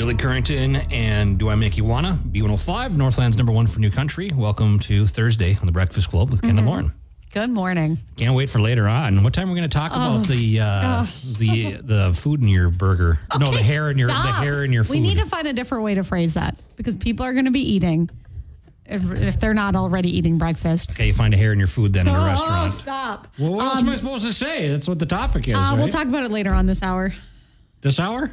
Billy Currington and Do I Make You Wanna? B105, Northland's number one for New Country. Welcome to Thursday on the Breakfast Club with Ken and Lauren. Good morning. Can't wait for later on. What time are we going to talk about the food in your burger? Okay, no, the hair in your food. We need to find a different way to phrase that because people are going to be eating if they're not already eating breakfast. Okay, you find a hair in your food then in a restaurant. Oh, stop. Well, what else am I supposed to say? That's what the topic is, right? We'll talk about it later on this hour. This hour?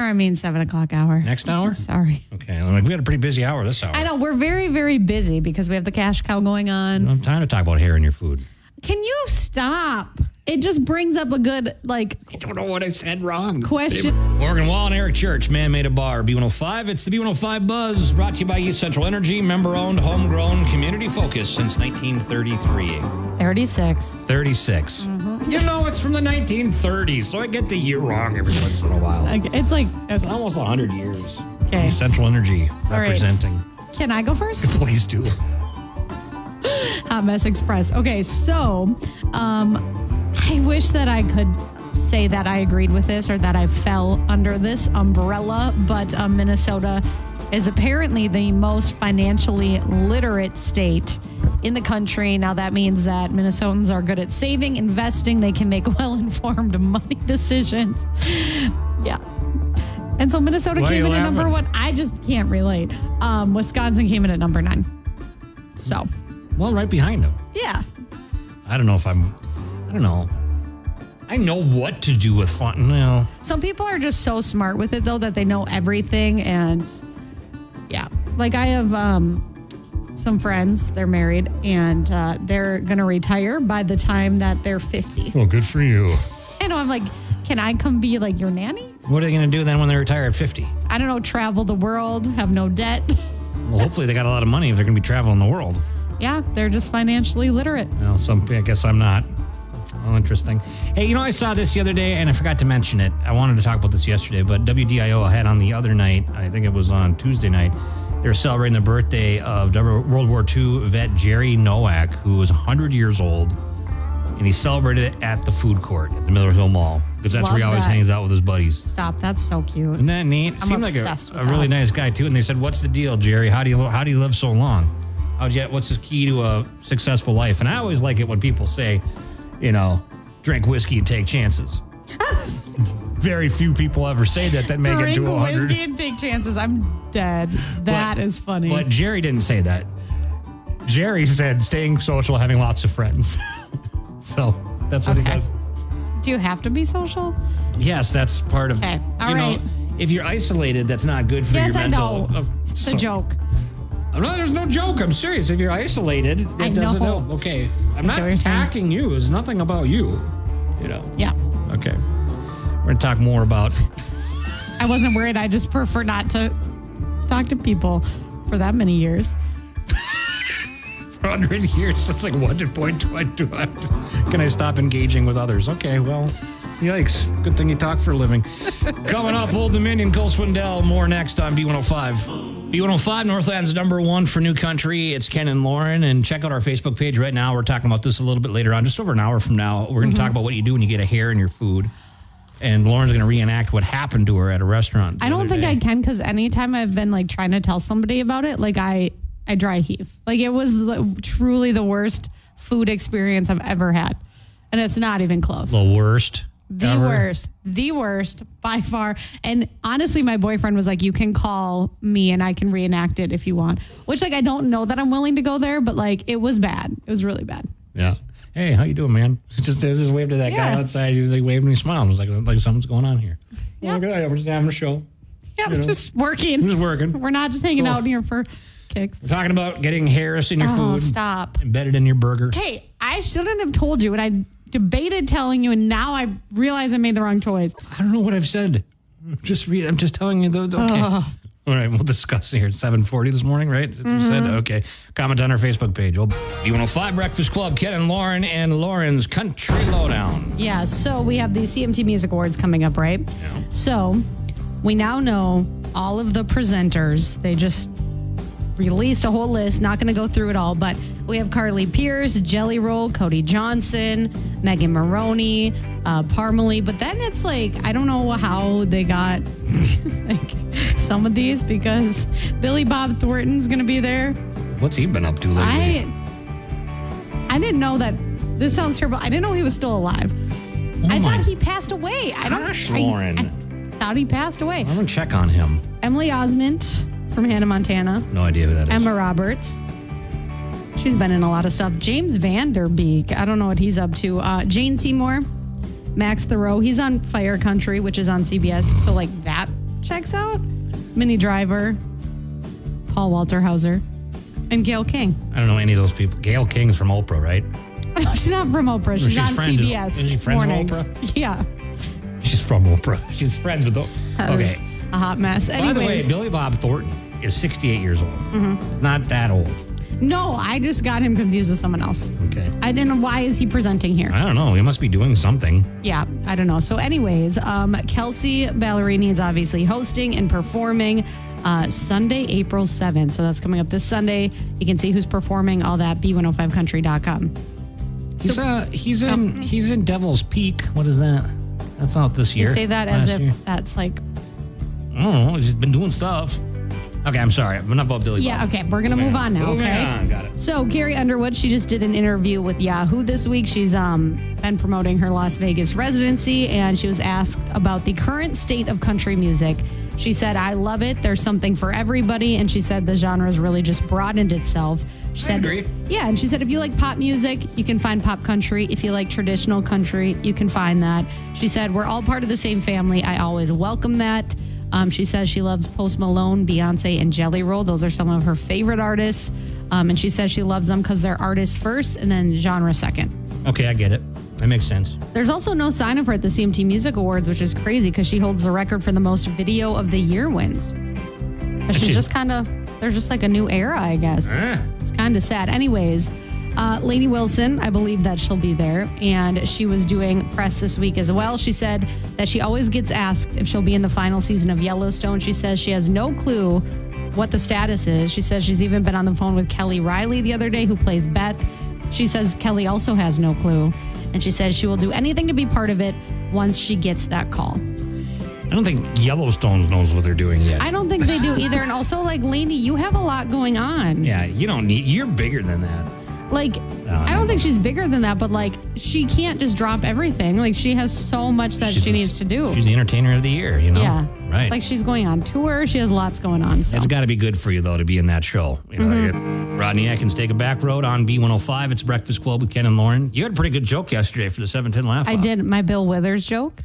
Or I mean 7 o'clock hour. Next hour? Sorry. Okay, we had a pretty busy hour this hour. I know. We're very, very busy because we have the cash cow going on. I'm time to talk about hair in your food. Can you stop? It just brings up a good, I don't know what I said wrong. Question. Morgan Wall and Eric Church, Man Made a Bar, B105. It's the B105 Buzz, brought to you by East Central Energy, member-owned, homegrown, community-focused since 1933. 36. 36. Mm-hmm. You know, it's from the 1930s, so I get the year wrong every once in a while. It's like... It's almost 100 years. Okay. East Central Energy representing. Right. Can I go first? Please do. Hot Mess Express. Okay, so I wish that I could say that I agreed with this or that I fell under this umbrella, but Minnesota is apparently the most financially literate state in the country. Now, that means that Minnesotans are good at saving, investing. They can make well-informed money decisions. Yeah. And so Minnesota came in at number one. I just can't relate. Wisconsin came in at number 9. So... Well, right behind him. Yeah. I don't know. I know what to do with fun. No. Some people are just so smart with it, though, that they know everything. And yeah, like I have some friends, they're married, and they're going to retire by the time that they're 50. Well, good for you. I know. I'm like, can I come be like your nanny? What are they going to do then when they retire at 50? I don't know. Travel the world, have no debt. Well, hopefully they got a lot of money if they're going to be traveling the world. Yeah, they're just financially literate. Well, I guess I'm not. Oh, interesting. Hey, I saw this the other day, and I forgot to mention it. I wanted to talk about this yesterday, but WDIO had on the other night, I think it was on Tuesday night, they were celebrating the birthday of World War II vet Jerry Nowak, who was 100 years old, and he celebrated it at the food court at the Miller Hill Mall, because that's where he always hangs out with his buddies. Stop, that's so cute. Isn't that neat? Seemed like a really nice guy, too, and they said, what's the deal, Jerry? How do you live so long? What's the key to a successful life? And I always like it when people say, drink whiskey and take chances. Very few people ever say that make it to 100. Drink whiskey and take chances. I'm dead. That is funny. But Jerry didn't say that. Jerry said staying social, having lots of friends. So that's what he does. Do you have to be social? Yes, that's part of. Okay. All right. If you're isolated, that's not good for your mental. Yes, I know. It's a joke. No, there's no joke. I'm serious. If you're isolated, it doesn't help. Okay. I'm not attacking you. It's nothing about you. Yeah. Okay. We're going to talk more about... I wasn't worried. I just prefer not to talk to people for that many years. For 100 years? That's like what point do I do? Can I stop engaging with others? Okay, well... Yikes. Good thing you talk for a living. Coming up, Old Dominion, Cole Swindell. More next on B105. B105, Northland's number one for New Country. It's Ken and Lauren. And check out our Facebook page right now. We're talking about this a little bit later on. Just over an hour from now, we're going to talk about what you do when you get a hair in your food. And Lauren's going to reenact what happened to her at a restaurant. I don't think I can, because anytime I've been trying to tell somebody about it, I dry heave. It was truly the worst food experience I've ever had. And it's not even close. The worst? The worst by far. And honestly, my boyfriend was like, you can call me and I can reenact it if you want, which I don't know that I'm willing to go there, but it was bad. It was really bad. Yeah. Hey, how you doing, man? Just waved to that guy outside. He was waving and smiling. I was like something's going on here. Yeah. We're just having a show. Yeah, just working. Just working. We're not just hanging out here for kicks. We're talking about getting hairs in your food. Oh, stop. Embedded in your burger. Okay, I shouldn't have told you, and I debated telling you, and now I realize I made the wrong choice. I don't know what I've said. I'm just telling you those. Okay. All right, we'll discuss here at 7:40 this morning, right? As we said. Okay. Comment on our Facebook page. B105 Breakfast Club, Ken and Lauren's Country Lowdown. Yeah, so we have the CMT Music Awards coming up, right? Yeah. So we now know all of the presenters. They just released a whole list. Not going to go through it all, but we have Carly Pierce, Jelly Roll, Cody Johnson, Megan Maroney, Parmalee. But then it's I don't know how they got some of these because Billy Bob Thornton's going to be there. What's he been up to lately? I didn't know that. This sounds terrible. I didn't know he was still alive. I thought he passed away. Lauren. I thought he passed away. I'm going to check on him. Emily Osment from Hannah Montana. No idea who that is. Emma Roberts. She's been in a lot of stuff. James Van Der Beek. I don't know what he's up to. Jane Seymour. Max Thoreau. He's on Fire Country, which is on CBS. So, like, that checks out. Minnie Driver. Paul Walter Hauser. And Gail King. I don't know any of those people. Gail King's from Oprah, right? No, she's not from Oprah. She's on CBS. Is she friends mornings. with Oprah? Yeah. She's from Oprah. She's friends with Oprah. That was a hot mess. Anyways. By the way, Billy Bob Thornton is 68 years old. Mm-hmm. Not that old. No, I just got him confused with someone else. Okay. I didn't know. Why is he presenting here? I don't know. He must be doing something. Yeah, I don't know. So anyways, Kelsey Ballerini is obviously hosting and performing Sunday, April 7th. So that's coming up this Sunday. You can see who's performing, all that, b105country.com. He's in Devil's Peak. What is that? That's not this year. You say that as if that's like... I don't know. He's been doing stuff. Okay, I'm sorry. I'm not about Billy Bob. Yeah, okay. We're going to move on now, okay? On. Got it. So, Carrie Underwood, she just did an interview with Yahoo this week. She's been promoting her Las Vegas residency, and she was asked about the current state of country music. She said, I love it. There's something for everybody. And she said the genre's really just broadened itself. She said, I agree. Yeah, and she said if you like pop music, you can find pop country. If you like traditional country, you can find that. She said, we're all part of the same family. I always welcome that. She says she loves Post Malone, Beyonce, and Jelly Roll. Those are some of her favorite artists. And she says she loves them because they're artists first and then genre second. Okay, I get it. That makes sense. There's also no sign of her at the CMT Music Awards, which is crazy because she holds the record for the most Video of the Year wins. But she's just kind of, there's just like a new era, I guess. It's kind of sad. Anyways, Lainey Wilson, I believe that she'll be there. And she was doing press this week as well. She said that she always gets asked if she'll be in the final season of Yellowstone. She says she has no clue what the status is. She says she's even been on the phone with Kelly Riley the other day, who plays Beth. She says Kelly also has no clue. And she says she will do anything to be part of it once she gets that call. I don't think Yellowstone knows what they're doing yet. I don't think they do either. And also, like, Lainey, you have a lot going on. Yeah, you're bigger than that. Like, I don't think she's bigger than that, but, like, she can't just drop everything. Like, she has so much that she needs to do. She's the entertainer of the year, you know? Yeah. Right. Like, she's going on tour. She has lots going on. So. It's got to be good for you, though, to be in that show. You know, Rodney Atkins, Take a Back Road on B105. It's Breakfast Club with Ken and Lauren. You had a pretty good joke yesterday for the 710 Laugh-Off. I did. My Bill Withers joke.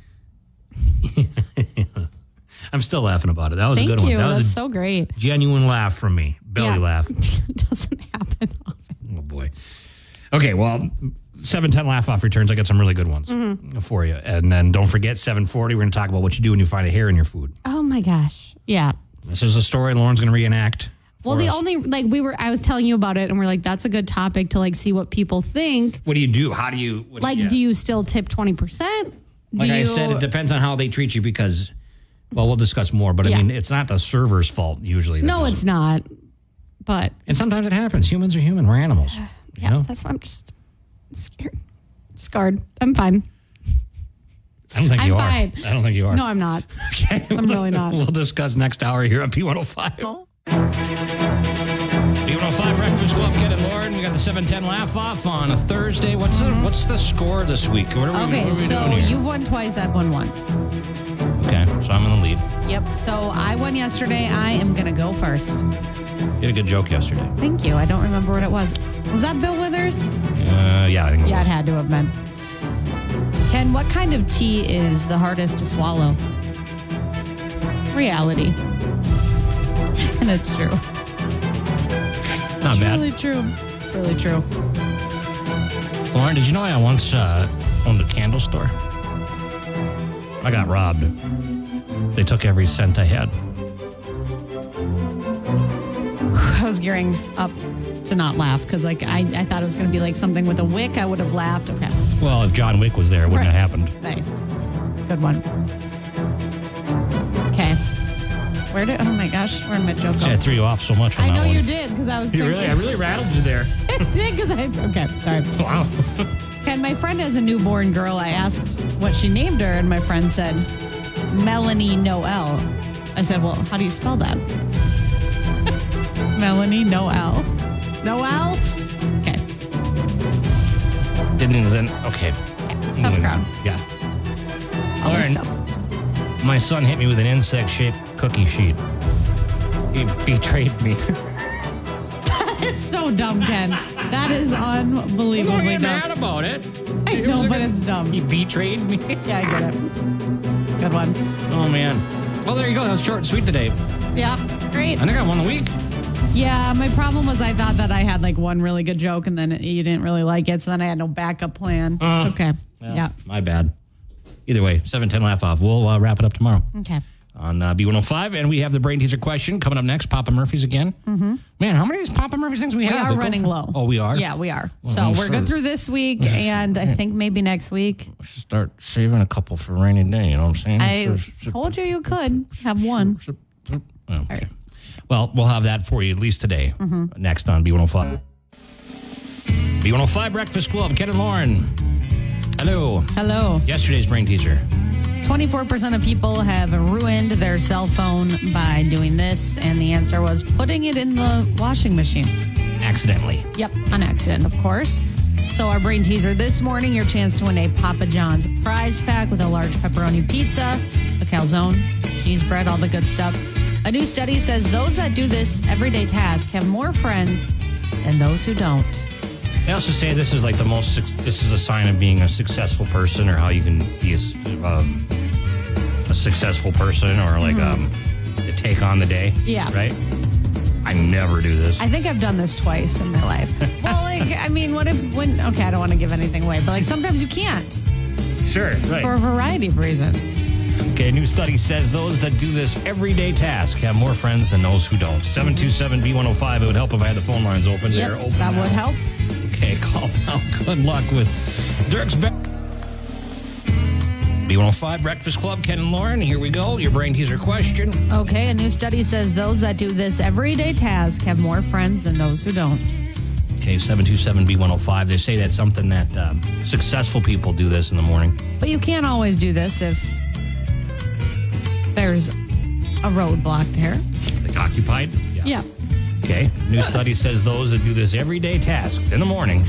I'm still laughing about it. That was a good one. That was That's so great. Genuine laugh from me. Belly laugh. It doesn't happen often. Oh, boy. Okay, well, 710 Laugh-Off returns. I got some really good ones for you. And then don't forget, 740, we're going to talk about what you do when you find a hair in your food. Oh, my gosh. Yeah. This is a story Lauren's going to reenact. Well, I was telling you about it, and we're like, that's a good topic to, like, see what people think. What do you do? How do you... do you still tip 20%? Like I said, it depends on how they treat you because... Well, we'll discuss more, but I mean, it's not the server's fault usually. No, it's not. But and sometimes it happens. Humans are human. We're animals. Yeah, you know? That's why I'm just scared. I'm fine. I don't think you are. I don't think you are. No, I'm not. Okay, I'm really not. We'll discuss next hour here on P105. Oh. P105 Breakfast Club, Ken and Lauren. We got the 710 Laugh-Off on a Thursday. What's the score this week? What are we so doing here? You've won twice. I've won once. Okay, so I'm in the lead. Yep. So I won yesterday. I am going to go first. You had a good joke yesterday. Thank you. I don't remember what it was. Was that Bill Withers? Yeah, I think it was. Yeah, it had to have been. Ken, what kind of tea is the hardest to swallow? Reality. And it's true. Not bad. It's really true. It's really true. Lauren, did you know I once owned a candle store? I got robbed. They took every cent I had. I was gearing up to not laugh because, like, I thought it was going to be like something with a wick. I would have laughed. Okay. Well, if John Wick was there, it wouldn't have happened. Nice. Good one. Okay. Oh my gosh, where'd my joke go? I threw you off so much on I that know one. you did because I was thinking. I really rattled you there. I did because okay, sorry. Wow. Ken, my friend has a newborn girl. I asked what she named her, and my friend said Melanie Noel. I said, well, how do you spell that? Melanie, no L. No L? Okay. Okay. Tough crowd. Yeah. All this Lauren, stuff. my son hit me with an insect-shaped cookie sheet. He betrayed me. It's so dumb, Ken. That is unbelievably dumb. mad about it. I know, but it's dumb. He betrayed me. Yeah, I get it. Good one. Oh, man. Well, there you go. That was short and sweet today. Yeah, great. I think I won the week. Yeah, my problem was I thought that I had like one really good joke and then you didn't really like it, so then I had no backup plan. It's okay. Well, yeah. My bad. Either way, 7:10 laugh off. We'll wrap it up tomorrow. Okay. On B105, and we have the brain teaser question coming up next. Papa Murphy's again. Mm-hmm. Man, how many of these Papa Murphy's things we have? We are running low. Oh, we are? Yeah, we are. Well, so we're good through this week, and I think maybe next week. We should start saving a couple for a rainy day, you know what I'm saying? I told you could have one. Okay. All right. Well, we'll have that for you at least today. Next on B105. B105 Breakfast Club, Ken and Lauren. Hello. Hello. Yesterday's brain teaser. 24% of people have ruined their cell phone by doing this, and the answer was putting it in the washing machine. Accidentally. Yep, on accident, of course. So our brain teaser this morning, your chance to win a Papa John's prize pack with a large pepperoni pizza, a calzone, cheese bread, all the good stuff. A new study says those that do this everyday task have more friends than those who don't. They also say this is like this is a sign of being a successful person, or how you can be a successful person, or like take on the day. Yeah. Right? I never do this. I think I've done this twice in my life. Well, like, I mean, okay, I don't want to give anything away, but like sometimes you can't Sure, right. for a variety of reasons. Okay, a new study says those that do this everyday task have more friends than those who don't. 727-B105. It would help if I had the phone lines open. Yep, They're open that now. would help. Okay, call now. Good luck with Dirk's back. B105 Breakfast Club, Ken and Lauren. Here we go. Your brain teaser question. Okay, a new study says those that do this everyday task have more friends than those who don't. Okay, 727-B105. They say that's something that successful people do this in the morning. But you can't always do this if there's a roadblock there. Like occupied? Yeah. Okay, new study says those that do this everyday tasks in the morning,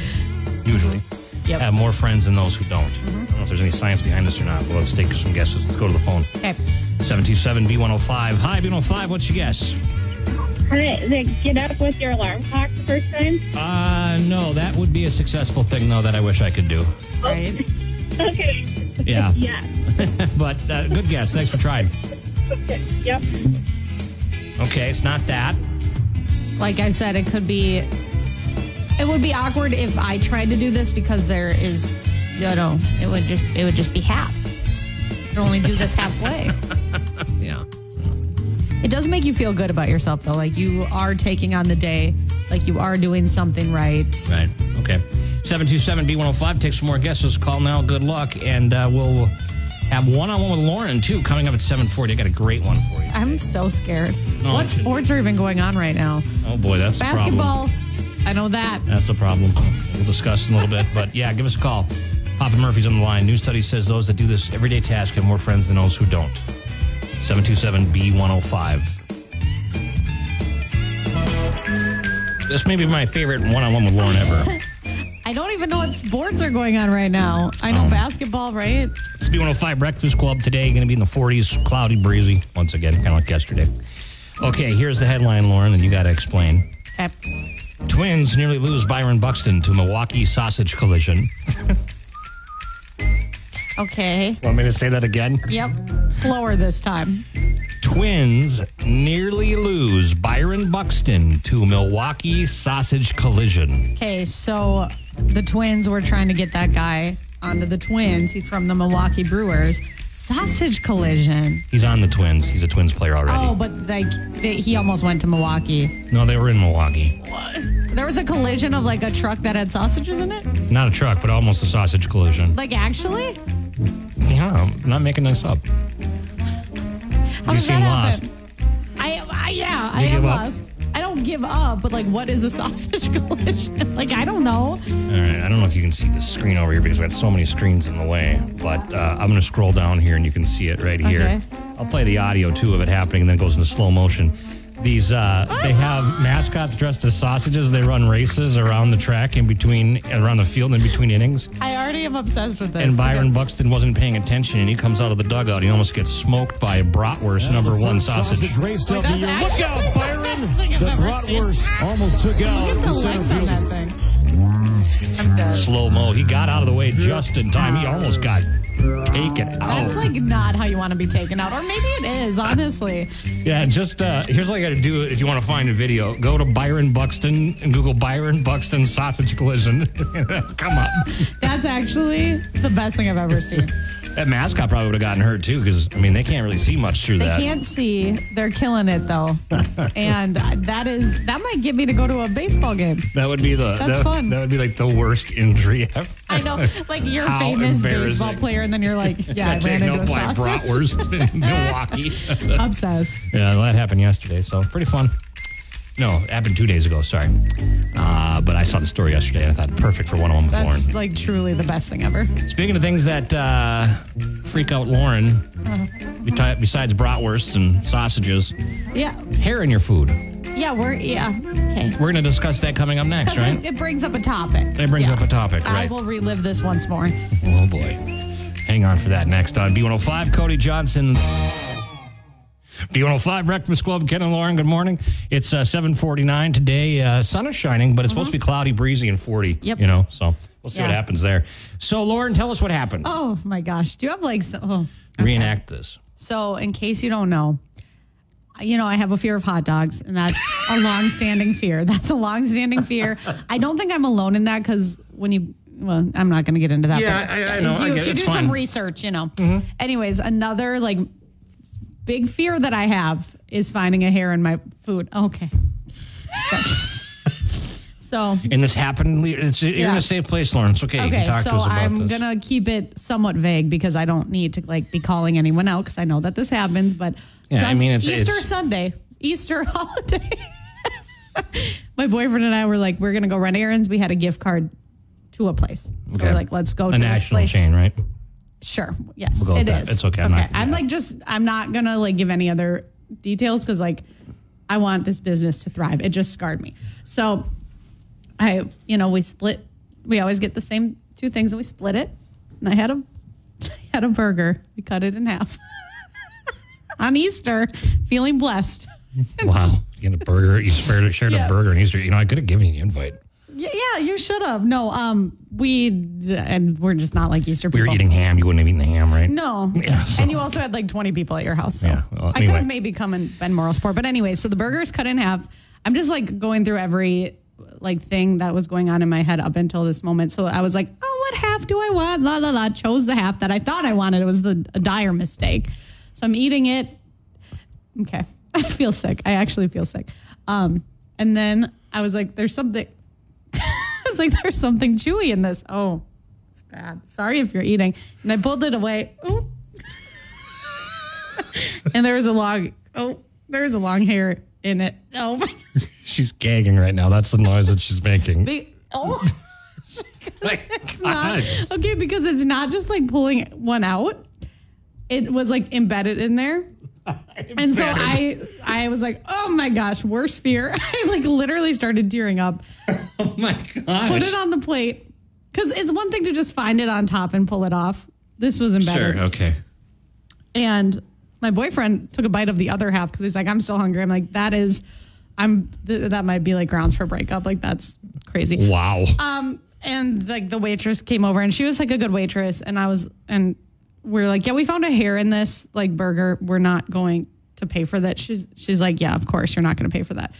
usually, Yep. have more friends than those who don't. I don't know if there's any science behind this or not, but let's take some guesses. Let's go to the phone. Okay. 727-B105. Hi, B105. What's your guess? Hi, get up with your alarm clock the first time? No, that would be a successful thing, though, that I wish I could do. Right. Okay. Yeah. Yeah. But good guess. Thanks for trying. Okay. Yep. Okay, it's not that. Like I said, it would be awkward if I tried to do this because there is, it would just be half. You can only do this halfway. Yeah. It does make you feel good about yourself, though. Like you are taking on the day, like you are doing something right. Right. Okay. 727-B105. Take some more guesses. Call now. Good luck. And we'll have one-on-one with Lauren, too, coming up at 7:40. I got a great one for you. I'm so scared. No, What it should- sports are even going on right now? Oh, boy, that's a problem. Basketball. I know that. That's a problem. We'll discuss in a little bit. But, yeah, give us a call. Papa Murphy's on the line. New study says those that do this everyday task have more friends than those who don't. 727-B105. This may be my favorite one-on-one with Lauren ever. I don't even know what sports are going on right now. I know basketball, right? It's B105 Breakfast Club today. Going to be in the 40s, cloudy, breezy. Once again, kind of like yesterday. Okay, here's the headline, Lauren, and you got to explain. Okay. Twins nearly lose Byron Buxton to Milwaukee sausage collision. Okay. Want me to say that again? Yep. Slower this time. Twins nearly lose Byron Buxton to Milwaukee sausage collision. Okay, so the Twins were trying to get that guy onto the Twins. He's from the Milwaukee Brewers. Sausage collision. He's on the Twins. He's a Twins player already. Oh, but he almost went to Milwaukee. No, they were in Milwaukee. There was a collision of like a truck that had sausages in it? Not a truck, but almost a sausage collision. Like actually? Yeah, I'm not making this up. How You does seem that lost. happen? I You am give up? lost. I don't give up, but like what is a sausage collision? Like I don't know. All right, I don't know if you can see the screen over here because we got so many screens in the way, but I'm going to scroll down here and you can see it right here. Okay. I'll play the audio, too, of it happening, and then it goes into slow motion. These, they have mascots dressed as sausages. They run races around the track around the field in between innings. I already am obsessed with this. And Byron Buxton wasn't paying attention, and he comes out of the dugout. He almost gets smoked by a bratwurst number one sausage. Race Wait, of the that's year. actually Look out, the Byron! best thing I've The ever seen. bratwurst almost took out Look at the the center legs on fielder. that thing. I'm dead. Slow mo. He got out of the way just in time. He almost got taken out. That's like not how you want to be taken out. Or maybe it is, honestly. Yeah, just here's what you got to do if you want to find a video. Go to Byron Buxton and Google Byron Buxton sausage collision. Come up. That's actually the best thing I've ever seen. That mascot probably would have gotten hurt too, because I mean they can't really see much through They that. can't see. They're killing it though, and that might get me to go to a baseball game. That would be fun. That would be like the worst injury ever. I know, like you're a How famous embarrassing. baseball player, and then you're like, yeah, I ran Taken into out a by a sausage. bratwurst in Milwaukee. Obsessed. Yeah, well, that happened yesterday, so pretty fun. No, it happened 2 days ago, sorry. But I saw the story yesterday, and I thought perfect for 101 with That's Lauren. like truly the best thing ever. Speaking of things that freak out Lauren, besides bratwursts and sausages, Yeah, hair in your food. yeah, okay. We're going to discuss that coming up next, Because right? it brings up a topic. It brings up a topic, I right. will relive this once more. Oh, boy. Hang on for that next on B105. Cody Johnson. B105 Breakfast Club, Ken and Lauren, good morning. It's 7:49 today. Sun is shining, but it's supposed to be cloudy, breezy, and 40. Yep. You know, so we'll see what Yeah. happens there. So, Lauren, tell us what happened. Oh my gosh, do you have like okay. Reenact this. So, in case you don't know, I have a fear of hot dogs, and that's a long-standing fear. That's a long-standing fear. I don't think I'm alone in that because well, I'm not going to get into that. Yeah, but I know. I If get it. you It's do fine. some research, Anyways, another like big fear that I have is finding a hair in my food. Okay. So. And this happened. You're in a safe place, Lauren. It's okay. You can Okay, talk so to us about I'm this. gonna keep it somewhat vague because I don't need to be calling anyone out because I know that this happens. But Yeah, I mean, Easter it's Sunday, Easter holiday. My boyfriend and I were like, we're gonna go run errands. We had a gift card to a place, so Okay. we're like, let's go to a this national place. chain, right? Sure, yes, We'll go with it that. is. It's okay. I'm not gonna like give any other details because like I want this business to thrive. It just scarred me. So we split. We always get the same two things and we split it. And I had a burger. We cut it in half on Easter, feeling blessed. Wow. You get a burger. You shared Yeah. a burger on Easter. I could have given you the invite. Yeah, you should have. No, we're just not like Easter We people. were eating ham. You wouldn't have eaten the ham, right? No. Yeah, so- And you also had like 20 people at your house. So Yeah, well, I could anyway. have maybe come and been moral support. But anyway, so the burger is cut in half. I'm just like going through every like thing that was going on in my head up until this moment. So I was like, oh, what half do I want? La, la, la. Chose the half that I thought I wanted. It was a dire mistake. So I'm eating it. Okay. I feel sick. I actually feel sick. And then I was like, there's something. I was like, there's something chewy in this. Oh, it's bad. Sorry if you're eating. And I pulled it away. Ooh. And there was a long hair in it. Oh my. She's gagging right now. That's the noise that she's making. Oh. It's not God. okay because it's not just like pulling one out. It was like embedded in there. And so I was like, oh my gosh, worst fear. I like literally started tearing up. Oh my gosh. Put it on the plate. Because it's one thing to just find it on top and pull it off. This was embedded. Sure, okay. And my boyfriend took a bite of the other half because he's like, I'm still hungry. I'm like, that might be like grounds for breakup. Like that's crazy. Wow. And like the waitress came over and she was like a good waitress. And we're like, yeah, we found a hair in this like burger. We're not going to pay for that. She's like, yeah, of course you're not going to pay for that.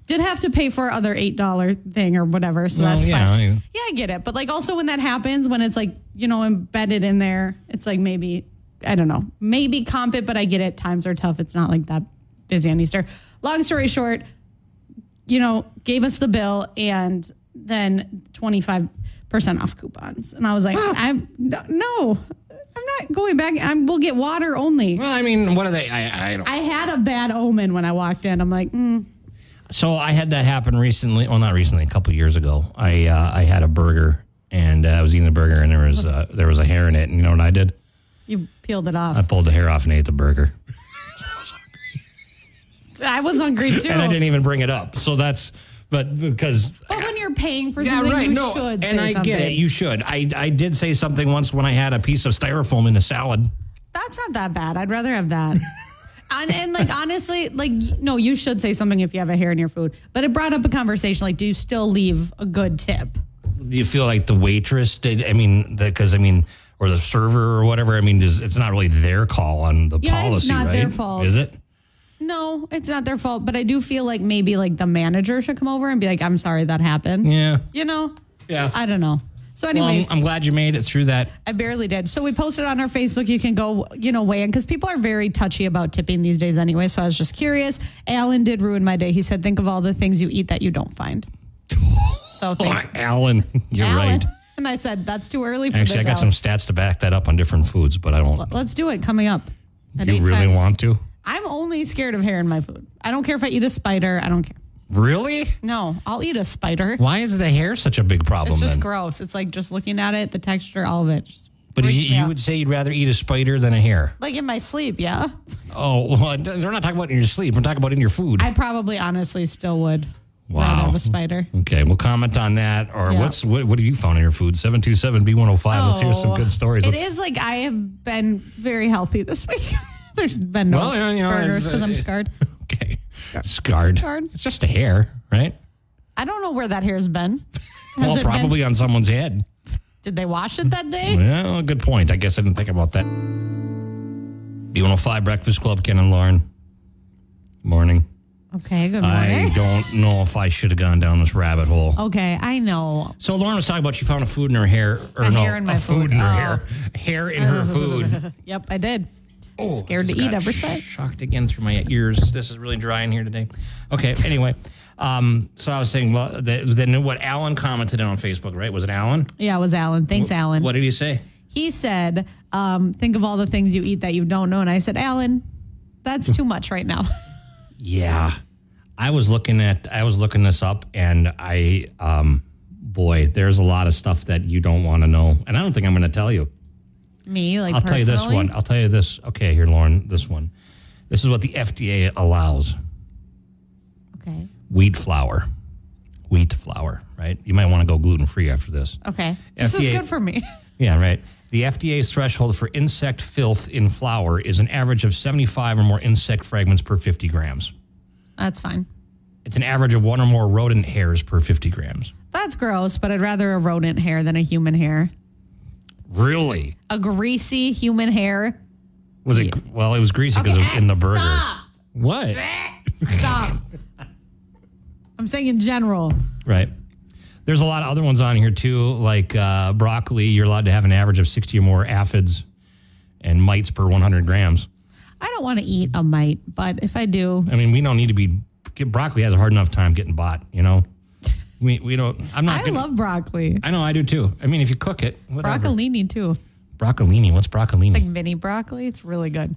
Did have to pay for other $8 thing or whatever. So that's fine. Yeah, I get it. But like also when that happens, when it's like, embedded in there, it's like maybe, I don't know, maybe comp it, but I get it. Times are tough. It's not like that busy on Easter. Long story short, gave us the bill and then 25% off coupons. And I was like, no, I'm not going back. We'll get water only. Well, I mean, what are they? I don't. I had a bad omen when I walked in. I'm like, So I had that happen recently. Well, not recently, a couple years ago. I had a burger and I was eating the burger and there was a hair in it. And you know what I did? you peeled it off. I pulled the hair off and ate the burger. I was hungry too. And I didn't even bring it up. So that's, but because. But when you're paying for something, you should say and I something. get it. You should. I did say something once when I had a piece of styrofoam in a salad. That's not that bad. I'd rather have that. And like, honestly, like, no, you should say something if you have a hair in your food. But it brought up a conversation. Like, do you still leave a good tip? Do you feel like the waitress did? I mean, or the server or whatever. I mean, it's not really their call on the policy, it's not right? their fault. Is it? No, it's not their fault. But I do feel like maybe like the manager should come over and be like, I'm sorry that happened. Yeah. You know? Yeah. I don't know. So anyways, well, I'm glad you made it through that. I barely did. So we posted on our Facebook. You can go, weigh in because people are very touchy about tipping these days anyway. So I was just curious. Alan did ruin my day. He said, think of all the things you eat that you don't find. So Alan, you're right. And I said, that's too early for Actually, this. I got some stats to back that up on different foods, but I don't. Let's do it coming up. You really want to? I'm only scared of hair in my food. I don't care if I eat a spider. I don't care. Really? No, I'll eat a spider. Why is the hair such a big problem? It's just then? gross. It's like just looking at it, the texture, all of it. But you would say you'd rather eat a spider than a hair? Like in my sleep, yeah. Oh, well, we're not talking about in your sleep. We're talking about in your food. I probably honestly still would Wow. rather have a spider. Okay, we'll comment on that. Or Yeah. what have you found in your food? 727-B105. Let's hear some good stories. It is like I have been very healthy this week. There's been no burgers because I'm scarred. Okay. Scarred. It's just a hair, right? I don't know where that hair's been. Well, probably on someone's head. Did they wash it that day? Well, good point. I guess I didn't think about that. B105 Breakfast Club, Ken and Lauren. Morning. Okay, good morning. I don't know if I should have gone down this rabbit hole. Okay, I know. So Lauren was talking about she found a food in her hair. Hair in my food food. in her hair. Hair in her food. Yep, I did. Oh, Scared to just eat got ever since. Shocked again through my ears. This is really dry in here today. Okay, anyway. So I was saying, well, then what Alan commented on Facebook, right? Was it Alan? Yeah, it was Alan. Thanks, Alan. What did he say? He said, think of all the things you eat that you don't know. And I said, Alan, that's too much right now. Yeah. I was looking this up, and there's a lot of stuff that you don't want to know. And I don't think I'm going to tell you. Me, like I'll tell you this one. I'll tell you this. Okay, here, Lauren, this one. This is what the FDA allows. Okay. Wheat flour, right? You might want to go gluten-free after this. Okay. This is good for me. Yeah, right. The FDA's threshold for insect filth in flour is an average of 75 or more insect fragments per 50 grams. That's fine. It's an average of 1 or more rodent hairs per 50 grams. That's gross, but I'd rather a rodent hair than a human hair. Really? A greasy human hair. Was it? Well, it was greasy because it was in the burger. Stop. What? Stop. I'm saying in general. Right. There's a lot of other ones on here, too, like broccoli. You're allowed to have an average of 60 or more aphids and mites per 100 grams. I don't want to eat a mite, but if I do. I mean, we don't need to be. Broccoli has a hard enough time getting bought, you know? We don't. I'm not. I love broccoli. I know, I do, too. I mean, if you cook it. Whatever. Broccolini, too. Broccolini. What's broccolini? It's like mini broccoli. It's really good.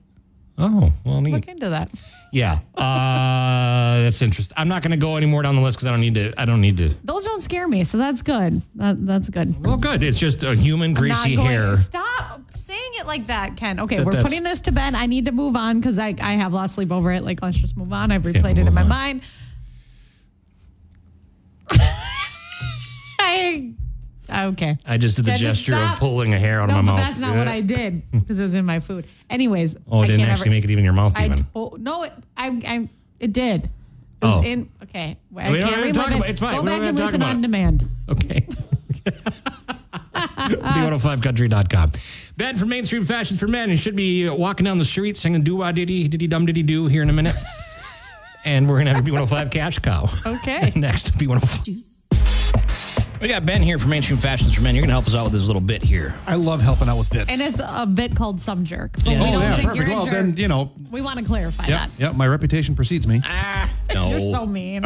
Oh, well, neat. Look into that. Yeah. That's interesting. I'm not going to go any more down the list because I don't need to. Those don't scare me, so that's good. That's good. Well, good. It's just a human greasy hair. Stop saying it like that, Ken. Okay, we're putting this to bed. I need to move on because I have lost sleep over it. Like, let's just move on. I've replayed it in my mind. Okay. I just did the gesture of pulling a hair out of my mouth. No, but that's not what I did because it was in my food. Anyways. Oh, it didn't actually make it even in your mouth even. It did. It was in. Okay. I can't relive it. It's fine. Go back and listen on demand. Okay. B105country.com. Ben from Main Street Fashion for Men. You should be walking down the street singing doo-wah-diddy, diddy-dum-diddy-doo here in a minute. And we're going to have a B105 cash cow. Okay. Next, B105. We got Ben here from Main Street Fashions for Men. You're going to help us out with this little bit here. I love helping out with bits. And it's a bit called Some Jerk. But Yeah. we don't think perfect. you're a Well, jerk. then, you know. We want to clarify that. Yep, my reputation precedes me. No. You're so mean.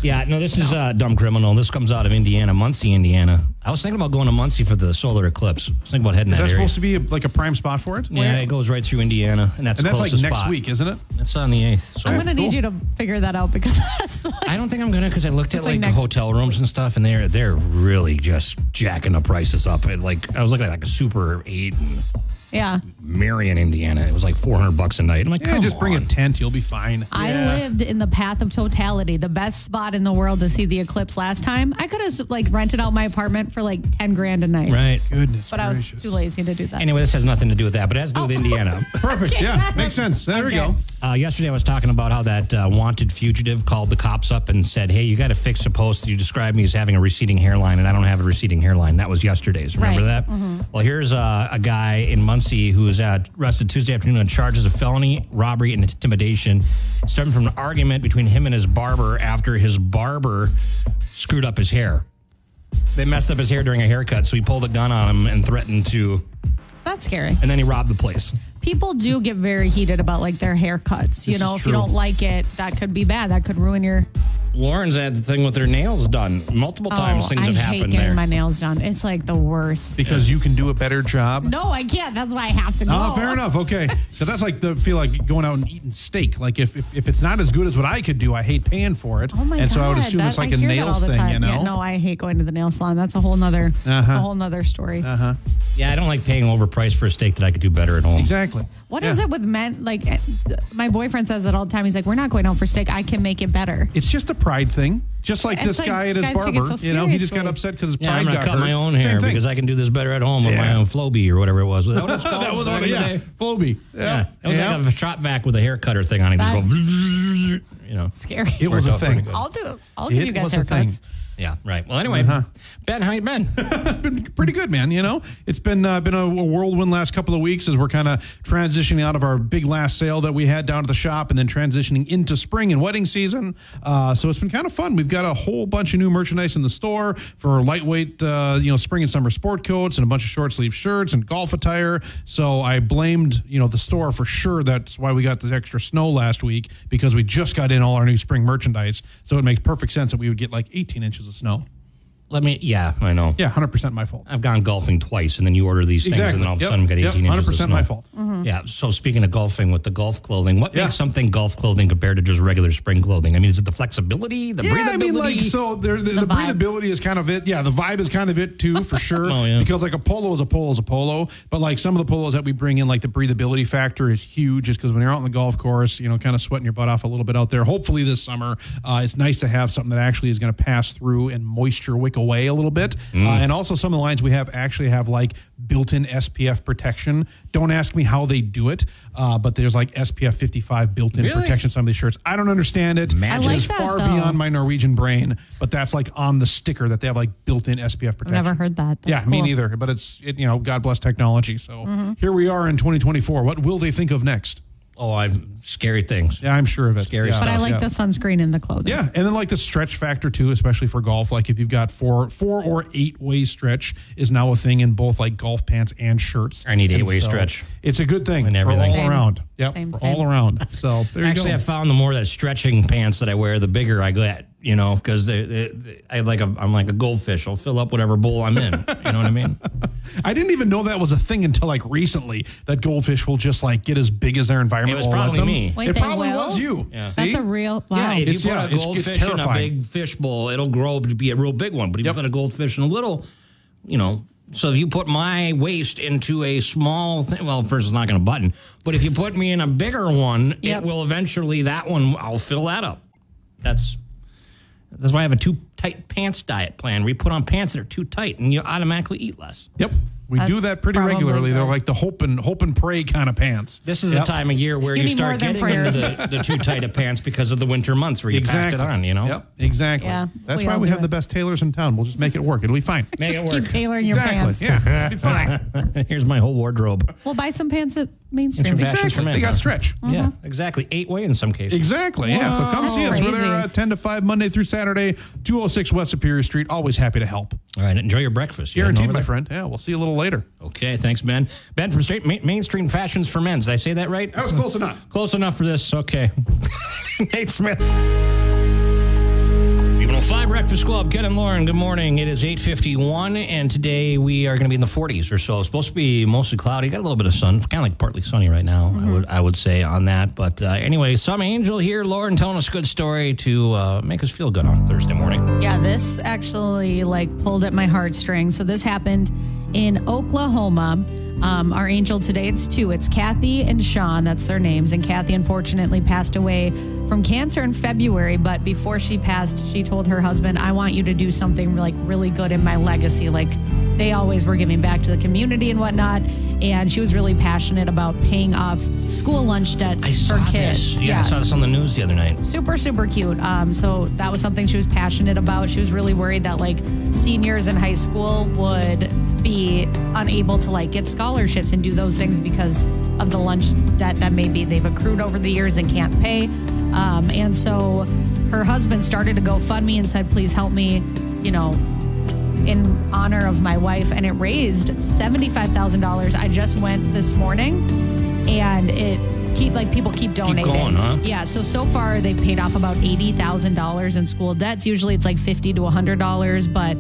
Yeah, no, this is Dumb Criminal. This comes out of Indiana, Muncie, Indiana. I was thinking about going to Muncie for the solar eclipse. I was thinking about heading Is that that area. supposed to be like a prime spot for it? Yeah, it goes right through Indiana, and that's the like closest next spot. week, isn't it? It's on the 8th. So I'm going to need you to figure that out because that's like, I don't think I'm gonna because I looked at It's like like the next- hotel rooms and stuff, and they're really just jacking the prices up. I was looking at like a Super 8. And yeah. Marion, Indiana. It was like $400 a night. I'm like, Yeah, come just bring a on. tent. You'll be fine. I lived in the path of totality, the best spot in the world to see the eclipse last time. I could have like rented out my apartment for like 10 grand a night. Right. Goodness But I was gracious. too lazy to do that. Anyway, this has nothing to do with that, but it has to do with Indiana. Perfect. Yeah, makes sense. There we Okay. go. Yesterday, I was talking about how that wanted fugitive called the cops up and said, hey, you got to fix a post. You described me as having a receding hairline, and I don't have a receding hairline. That was yesterday's. Remember Right. that? Well, here's a guy in Muncie who was arrested Tuesday afternoon on charges of felony, robbery, and intimidation, stemming from an argument between him and his barber after his barber screwed up his hair. They messed up his hair during a haircut, so he pulled a gun on him and threatened to, That's scary. and then he robbed the place. People do get very heated about like their haircuts. You This know, is if you true. don't like it, that could be bad. That could ruin your. Lauren's had the thing with her nails done. Multiple times things I have hate happened getting there. my nails done. It's like the worst. Because you can do a better job. No, I can't. That's why I have to go. Oh, fair enough. Okay. Because that's like feel like going out and eating steak. Like if it's not as good as what I could do, I hate paying for it. Oh my and God. so I would assume it's like I a hear that nails all the thing, time. you know? Yeah, no, I hate going to the nail salon. That's a whole nother. That's a whole nother story. Yeah, I don't like paying overpriced for a steak that I could do better at home. Exactly. What is it with men? Like, my boyfriend says it all the time. He's like, "We're not going out for steak. I can make it better." It's just a pride thing. Just like It's this like guy at these his guys take it barber. so You know, he just got seriously. upset because his Yeah, pride I'm going got to cut hurt. my own Same hair thing. because I can do this better at home with Yeah. my own Flowbee or whatever it was. Was that what it's called? That was back on in it, the yeah. day? Flowbee. Yeah. It was Yeah. like a shop vac with a hair cutter thing on it. Just go, That's you know. scary. It was Worked a out pretty thing. good. I'll give It you guys was a thing. haircuts. Yeah, right. Well, anyway, Ben, how you been? Been pretty good, man. You know, it's been a whirlwind last couple of weeks as we're kind of transitioning out of our big last sale that we had down at the shop and then transitioning into spring and wedding season. So it's been kind of fun. We've got a whole bunch of new merchandise in the store for lightweight, spring and summer sport coats and a bunch of short sleeve shirts and golf attire. So I blamed, the store for sure. That's why we got the extra snow last week, because we just got in all our new spring merchandise. So it makes perfect sense that we would get like 18 inches of snow. Yeah, I know. Yeah, 100% my fault. I've gone golfing twice, and then you order these things, and then all of a sudden get 18 inches of 100% snow. my fault. Yeah, so speaking of golfing with the golf clothing, what Yeah. makes something golf clothing compared to just regular spring clothing? I mean, is it the flexibility, the breathability? I mean, like, so the vibe. breathability is kind of it. Yeah, the vibe is kind of it too, for sure. Oh, yeah. Because like a polo is a polo is a polo. But like some of the polos that we bring in, like the breathability factor is huge, just because when you're out on the golf course, kind of sweating your butt off a little bit out there. Hopefully this summer, it's nice to have something that actually is going to pass through and moisture wick away a little bit. And also some of the lines we have actually have like built-in SPF protection. Don't ask me how they do it, but there's like SPF 55 built-in Really? protection on some of these shirts. I don't understand it. Magic. I It like is that, far though. beyond my Norwegian brain, but that's like on the sticker that they have like built-in SPF protection. I've never heard that. That's Yeah, me cool. neither. But God bless technology. So here we are in 2024. What will they think of next? Oh, scary things. Yeah, I'm sure of it. Scary yeah. stuff. But I like yeah. the sunscreen in the clothing. Yeah, and then like the stretch factor too, especially for golf. Like if you've got four or 8-way stretch is now a thing in both like golf pants and shirts. I need And 8-way so stretch. It's a good thing And for everything. all Same. around. Yep, Same, for same. all around. So there Actually, you I go. found the more that stretching pants that I wear, the bigger I get. Because I'm like a goldfish. I'll fill up whatever bowl I'm in. You know what I mean? I didn't even know that was a thing until like recently, that goldfish will just like get as big as their environment. It was will let probably them. me. Wait, It they probably will? was you. Yeah. See? That's a real. Wow. Yeah, if It's- you put yeah, a it's goldfish in a terrifying. big fish bowl, it'll grow to be a real big one. But if Yep. you put a goldfish in a little, so if you put my waist into a small thing, well, first it's not going to button. But if you put me in a bigger one, Yep. it will eventually, I'll fill that up. That's why I have a too tight pants diet plan, where you put on pants that are too tight and you automatically eat less. Yep. We do That's that pretty probably regularly. They're good. like the hope and pray kind of pants. This is Yep. the time of year where You you need start more than getting into prayers. the too tight of pants because of the winter months where you packed it on, Yep, exactly. Yeah, That's we why all we do have it. the best tailors in town. We'll just make it work. It'll be fine. Make Just it keep work. tailoring your pants. Yeah, it'll be fine. Here's my whole wardrobe. We'll buy some pants at Mainstream. Fashion for Exactly. men, They got huh? stretch. Yeah, exactly. 8-way in some cases. Exactly. Yeah. So come see us. We're Crazy. there 10 to 5 Monday through Saturday, 206 West Superior Street. Always happy to help. All right, enjoy your breakfast. You heading Guaranteed, over my there? friend. Yeah, we'll see you a little later. Okay, thanks, Ben. Ben from Mainstream Fashions for Men. Did I say that right? That was close enough. Close enough for this. Okay. Nate Smith. 5 Breakfast Club, Ken and Lauren, good morning. It is 8:51, and today we are going to be in the 40s or so. It's supposed to be mostly cloudy. Got a little bit of sun, kind of like partly sunny right now, I would say on that. But anyway, some angel here, Lauren telling us a good story to make us feel good on Thursday morning. Yeah, this actually pulled at my heartstrings. So this happened in Oklahoma. Our angel today, it's 2. It's Kathy and Sean. That's their names. And Kathy, unfortunately, passed away from cancer in February. But before she passed, she told her husband, I want you to do something like really good in my legacy. Like they always were giving back to the community and whatnot. And she was really passionate about paying off school lunch debts for kids. This. Yeah, I saw this on the news the other night. Super, super cute. So that was something she was passionate about. She was really worried that like seniors in high school would be unable to like get scholarships and do those things because of the lunch debt that maybe they've accrued over the years and can't pay. And so her husband started a GoFundMe and said, please help me, in honor of my wife. And it raised $75,000. I just went this morning and people keep donating. Keep going, huh? Yeah. So far they've paid off about $80,000 in school debts. Usually it's like $50 to $100. But,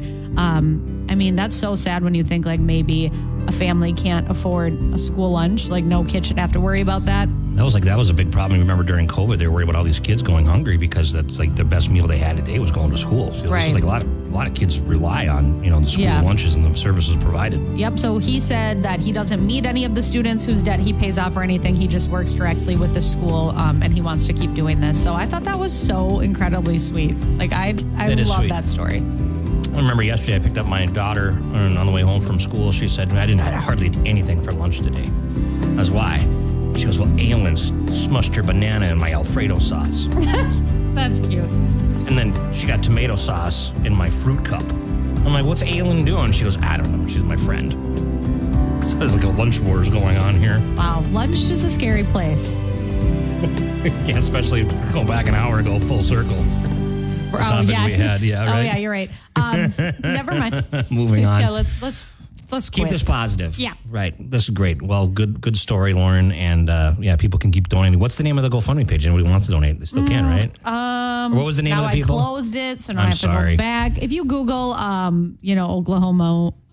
that's so sad when you think like maybe a family can't afford a school lunch, like no kid should have to worry about that. That was a big problem. I remember during COVID, they were worried about all these kids going hungry because that's like the best meal they had a day was going to school. So right. It's like a lot of kids rely on, the school lunches and the services provided. Yep. So he said that he doesn't meet any of the students whose debt he pays off or anything. He just works directly with the school, and he wants to keep doing this. So I thought that was so incredibly sweet. Like I love that story. I remember yesterday I picked up my daughter and on the way home from school. She said, I didn't hardly eat anything for lunch today. I was, why? She goes, well, Aylin smushed your banana in my Alfredo sauce. That's cute. And then she got tomato sauce in my fruit cup. I'm like, what's Aylin doing? She goes, I don't know. She's my friend. So there's like a lunch wars going on here. Wow. Lunch is a scary place. Yeah, especially go back an hour ago full circle. The topic we had. Yeah, right. Oh, yeah, you're right. Never mind. Moving on. Yeah, let's keep quit. this positive. Yeah. Right. This is great. Well, good story, Lauren. And people can keep donating. What's the name of the GoFundMe page? Anybody wants to donate, they still can, right? Or what was the name of the people? I closed it, so now I have to go back. If you Google,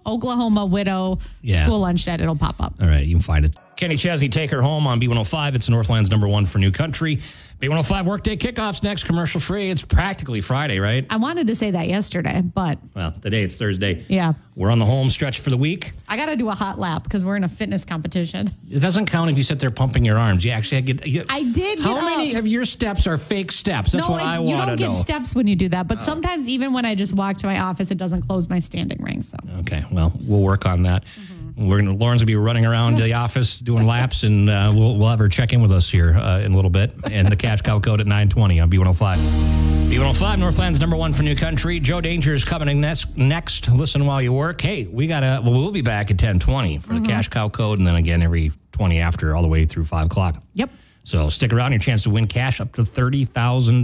Oklahoma widow school lunch debt, it'll pop up. All right, you can find it. Kenny Chesney, Take Her Home on B105. It's Northland's #1 for New Country. B105 Workday Kickoffs next, commercial free. It's practically Friday, right? I wanted to say that yesterday, but... Well, today it's Thursday. Yeah. We're on the home stretch for the week. I got to do a hot lap because we're in a fitness competition. It doesn't count if you sit there pumping your arms. You actually get... I did How many of your steps are fake steps? That's what I want to know. You don't get steps when you do that, but sometimes even when I just walk to my office, it doesn't close my standing ring. So. Okay, well, we'll work on that. Mm-hmm. Lauren's going to be running around the office doing laps, and we'll have her check in with us here in a little bit. And the Cash Cow Code at 9:20 on B105. B105, Northland's #1 for New Country. Joe Danger is coming next. Listen while you work. Hey, we'll be back at 10:20 for the Cash Cow Code, and then again every 20 after, all the way through 5 o'clock. Yep. So stick around. Your chance to win cash up to $30,000.